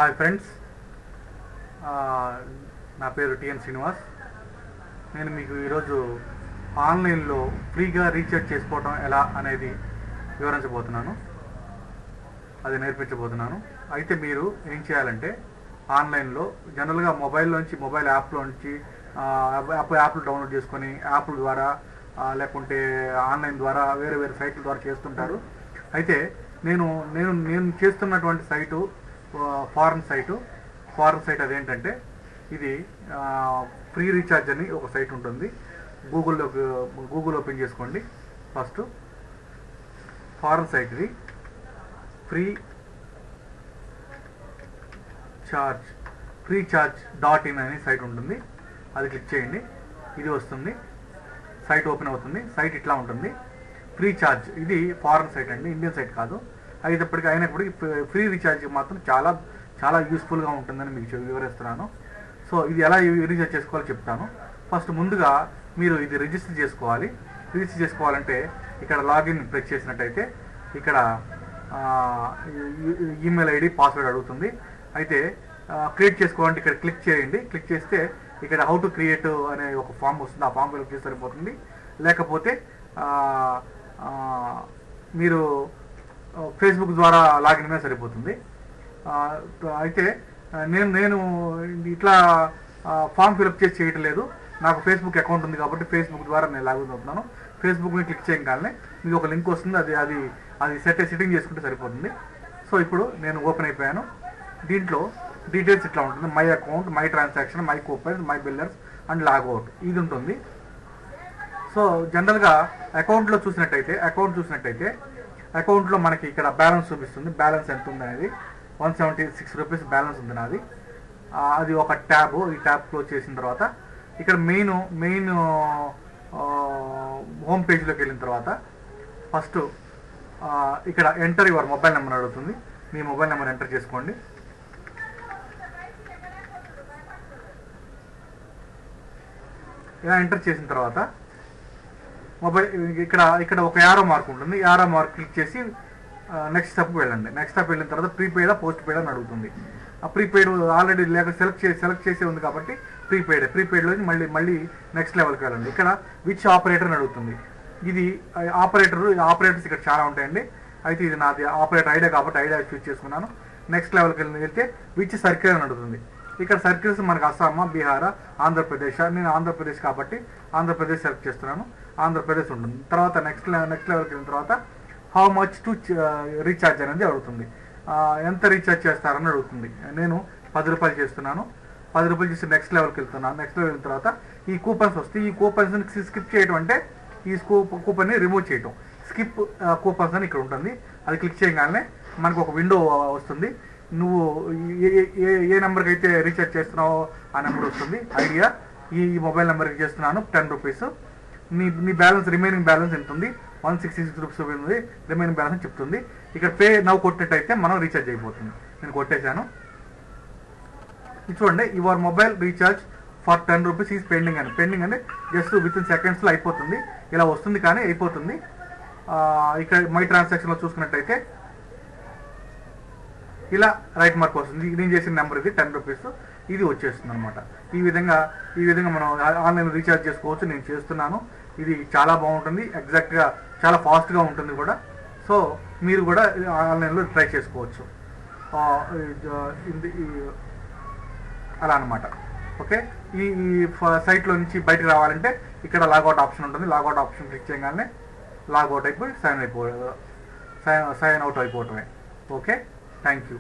Hi friends, నా పేరు TN Srinivas. నేను మీకు ఈరోజు ఆన్లైన్లో ఫ్రీగా రీఛార్జ్ చేసుకోవడం ఎలా అనేది వివరించబోతున్నాను, అది నేర్పించబోతున్నాను. అయితే మీరు ఏం చేయాలంటే ఆన్లైన్లో జనరల్గా మొబైల్ యాప్లోంచి యాప్లు డౌన్లోడ్ చేసుకొని యాప్ల ద్వారా లేకుంటే ఆన్లైన్ ద్వారా వేరే వేరే సైట్ల ద్వారా చేస్తుంటారు. అయితే నేను చేస్తున్నటువంటి సైటు ఫారెన్ సైట్. అదేంటంటే ఇది ఫ్రీ రీఛార్జ్ అని ఒక సైట్ ఉంటుంది. గూగుల్ ఓపెన్ చేసుకోండి. ఫస్ట్ ఫారెన్ సైట్ ఇది freecharge.in అనే సైట్ ఉంటుంది. అది క్లిక్ చేయండి. ఇది వస్తుంది, సైట్ ఓపెన్ అవుతుంది. సైట్ ఇట్లా ఉంటుంది. ఫ్రీ ఛార్జ్, ఇది ఫారెన్ సైట్ అండి, ఇండియన్ సైట్ కాదు. అయినప్పటికీ ఫ్రీ రీఛార్జ్ మాత్రం చాలా చాలా యూస్ఫుల్గా ఉంటుందని మీకు వివరిస్తున్నాను. సో ఇది ఎలా రీఛార్జ్ చేసుకోవాలో చెప్తాను. ఫస్ట్ ముందుగా మీరు ఇది రిజిస్టర్ చేసుకోవాలి. రిజిస్టర్ చేసుకోవాలంటే ఇక్కడ లాగిన్ ప్రెస్ చేసినట్టయితే ఇక్కడ ఈమెయిల్ ఐడి పాస్వర్డ్ అడుగుతుంది. అయితే క్రియేట్ చేసుకోవాలంటే ఇక్కడ క్లిక్ చేయండి. క్లిక్ చేస్తే ఇక్కడ హౌ టు క్రియేట్ అనే ఒక ఫామ్ వస్తుంది. ఆ ఫామ్ ఫిల్అప్ చేస్తే సరిపోతుంది. లేకపోతే మీరు ఫేస్బుక్ ద్వారా లాగిన్ అయినా సరిపోతుంది. అయితే నేను ఇట్లా ఫామ్ ఫిల్అప్ చేసి చేయటం లేదు. నాకు ఫేస్బుక్ అకౌంట్ ఉంది కాబట్టి ఫేస్బుక్ ద్వారా నేను లాగిన్ అవుతున్నాను. ఫేస్బుక్ని క్లిక్ చేయగానే మీకు ఒక లింక్ వస్తుంది. అది సెట్టింగ్ చేసుకుంటే సరిపోతుంది. సో ఇప్పుడు నేను ఓపెన్ అయిపోయాను. దీంట్లో డీటెయిల్స్ ఇట్లా ఉంటుంది. My account, my transaction, my coupons, my billers and logout ఇది ఉంటుంది. సో జనరల్గా అకౌంట్లో చూసినట్టయితే అకౌంట్లో మనకి ఇక్కడ బ్యాలెన్స్ చూపిస్తుంది. బ్యాలెన్స్ ఎంత ఉంది అనేది 176 రూపీస్ బ్యాలెన్స్ ఉంది నాది. అది ఒక ట్యాబ్. ఈ ట్యాబ్ క్లోజ్ చేసిన తర్వాత ఇక్కడ మెయిన్ హోమ్ పేజ్లోకి వెళ్ళిన తర్వాత ఫస్ట్ ఇక్కడ ఎంటర్ యువర్ మొబైల్ నెంబర్ అడుగుతుంది. మీ మొబైల్ నెంబర్ ఎంటర్ చేసుకోండి. ఇలా ఎంటర్ చేసిన తర్వాత మొబైల్ ఇక్కడ ఒక యారో మార్క్ ఉంటుంది. యారో మార్క్ క్లిక్ చేసి నెక్స్ట్ స్టెప్కి వెళ్ళండి. నెక్స్ట్ స్టెప్ వెళ్ళిన తర్వాత ప్రీపెయిడా పోస్ట్ పెయిడ్ అని అడుగుతుంది. ఆ ప్రీపెయిడ్ ఆల్రెడీ సెలెక్ట్ చేసే ఉంది కాబట్టి ప్రీపెయిడ్లో మళ్ళీ నెక్స్ట్ లెవెల్కి వెళ్ళండి. ఇక్కడ విచ్ ఆపరేటర్ అని అడుగుతుంది. ఇది ఆపరేటర్స్ ఇక్కడ చాలా ఉంటాయండి. అయితే ఇది నాది ఆపరేటర్ ఐడియా కాబట్టి ఐడియా చూస్ చేసుకున్నాను. నెక్స్ట్ లెవెల్కి వెళ్తే విచ్ సర్కిల్ అని అడుగుతుంది. ఇక్కడ సర్కిల్స్ మనకు అస్సామా, బీహార్, ఆంధ్రప్రదేశ్. నేను ఆంధ్రప్రదేశ్ కాబట్టి ఆంధ్రప్రదేశ్ సెలెక్ట్ చేస్తున్నాను. ఆంధ్రప్రదేశ్ ఉంటుంది. తర్వాత నెక్స్ట్ లెవెల్కి వెళ్ళిన తర్వాత హౌ మచ్ టు రీఛార్జ్ అనేది అడుగుతుంది. ఎంత రీఛార్జ్ చేస్తారని అడుగుతుంది. నేను 10 రూపాయలు చేస్తున్నాను. 10 రూపాయలు చేసి నెక్స్ట్ లెవెల్కి వెళ్తున్నాను. నెక్స్ట్ లెవెల్ వెళ్ళిన తర్వాత ఈ కూపన్స్ వస్తాయి. ఈ కూపన్స్ని స్కిప్ చేయడం అంటే ఈ కూపన్ని రిమూవ్ చేయటం. స్కిప్ కూపన్స్ అని ఇక్కడ ఉంటుంది. అది క్లిక్ చేయగానే మనకు ఒక విండో వస్తుంది. నువ్వు ఏ నెంబర్కి అయితే రీఛార్జ్ చేస్తున్నావో ఆ నెంబర్ వస్తుంది. ఐడియా ఈ మొబైల్ నెంబర్కి చేస్తున్నాను 10 రూపీస్. నీ బ్యాలెన్స్ రిమైనింగ్ బ్యాలెన్స్ ఎంత ఉంది? 166 రూపీస్ ఉంది. రిమైనింగ్ బ్యాలెన్స్ చెప్తుంది. ఇక్కడ పే నవ్వు కొట్టినట్టయితే మనం రీఛార్జ్ అయిపోతుంది. నేను కొట్టేశాను. చూడండి, your mobile recharge for 10 rupees is pending అంటే జస్ట్ విత్ ఇన్ సెకండ్స్లో అయిపోతుంది. ఇలా వస్తుంది కానీ అయిపోతుంది. ఇక్కడ మై ట్రాన్సాక్షన్లో చూసుకున్నట్టయితే ఇలా రైట్ మార్క్ వస్తుంది. నేను చేసిన నెంబర్ ఇది 10 రూపీస్. ఇది వచ్చేస్తుంది అనమాట. ఈ విధంగా మనం ఆన్లైన్ రీఛార్జ్ చేసుకోవచ్చు. నేను చేస్తున్నాను. ఇది చాలా బాగుంటుంది. ఎగ్జాక్ట్గా చాలా ఫాస్ట్గా ఉంటుంది కూడా. సో మీరు కూడా ఆన్లైన్లో ట్రై చేసుకోవచ్చు. అలా అనమాట. ఓకే, ఈ సైట్లో నుంచి బయటకు రావాలంటే ఇక్కడ లాగౌట్ ఆప్షన్ ఉంటుంది. లాగౌట్ ఆప్షన్ క్లిక్ చేయగానే లాగౌట్ అయిపోయి సైన్ అవుట్ అయిపోవటమే. Okay, thank you.